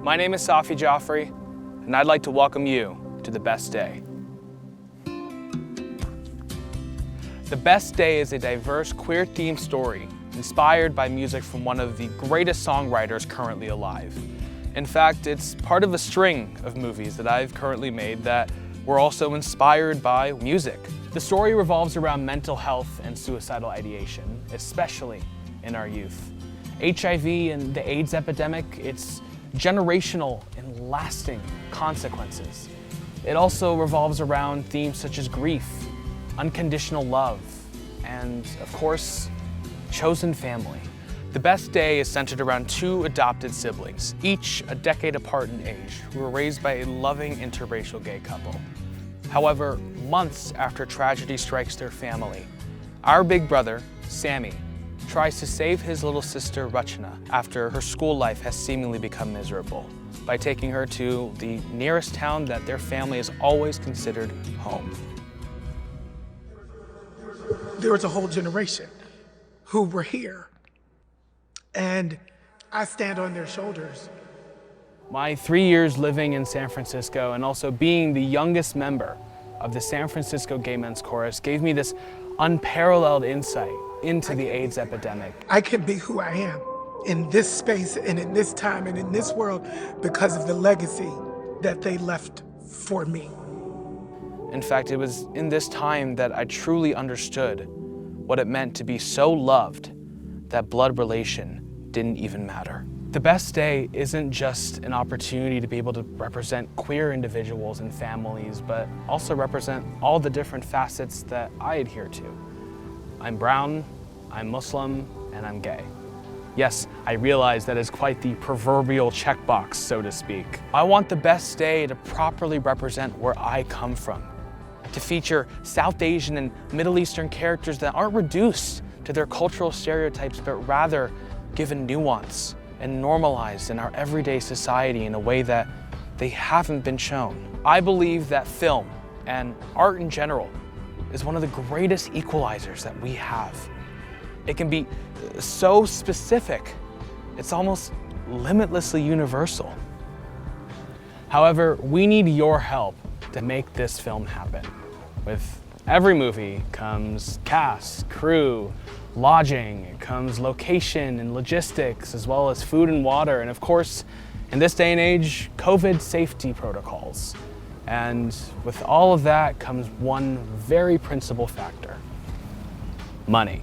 My name is Safi Jafri, and I'd like to welcome you to The Best Day. The Best Day is a diverse, queer-themed story inspired by music from one of the greatest songwriters currently alive. In fact, it's part of a string of movies that I've currently made that were also inspired by music. The story revolves around mental health and suicidal ideation, especially in our youth. HIV and the AIDS epidemic, it's generational and lasting consequences. It also revolves around themes such as grief, unconditional love, and of course, chosen family. The Best Day is centered around two adopted siblings, each a decade apart in age, who were raised by a loving interracial gay couple. However, months after tragedy strikes their family, our big brother, Sammy, tries to save his little sister, Rachana, after her school life has seemingly become miserable, by taking her to the nearest town that their family has always considered home. There was a whole generation who were here, and I stand on their shoulders. My 3 years living in San Francisco and also being the youngest member of the San Francisco Gay Men's Chorus gave me this unparalleled insight into the AIDS epidemic. I can be who I am in this space and in this time and in this world because of the legacy that they left for me. In fact, it was in this time that I truly understood what it meant to be so loved that blood relation didn't even matter. The Best Day isn't just an opportunity to be able to represent queer individuals and families, but also represent all the different facets that I adhere to. I'm brown, I'm Muslim, and I'm gay. Yes, I realize that is quite the proverbial checkbox, so to speak. I want The Best Day to properly represent where I come from, to feature South Asian and Middle Eastern characters that aren't reduced to their cultural stereotypes, but rather given nuance and normalized in our everyday society in a way that they haven't been shown. I believe that film and art in general is one of the greatest equalizers that we have. It can be so specific, it's almost limitlessly universal. However, we need your help to make this film happen. With every movie comes cast, crew, lodging, it comes location and logistics, as well as food and water, and of course, in this day and age, COVID safety protocols. And with all of that comes one very principal factor: money.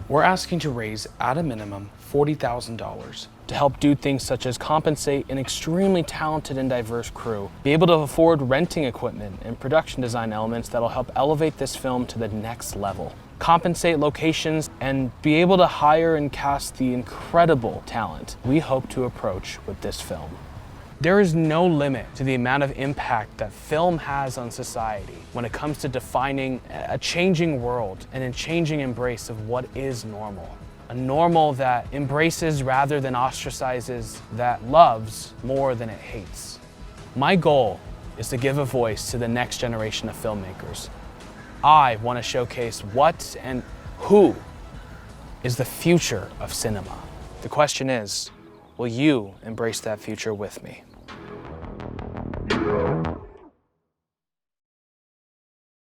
We're asking to raise, at a minimum, $40,000 to help do things such as compensate an extremely talented and diverse crew, be able to afford renting equipment and production design elements that'll help elevate this film to the next level, compensate locations, and be able to hire and cast the incredible talent we hope to approach with this film. There is no limit to the amount of impact that film has on society when it comes to defining a changing world and a changing embrace of what is normal. A normal that embraces rather than ostracizes, that loves more than it hates. My goal is to give a voice to the next generation of filmmakers. I want to showcase what and who is the future of cinema. The question is, will you embrace that future with me?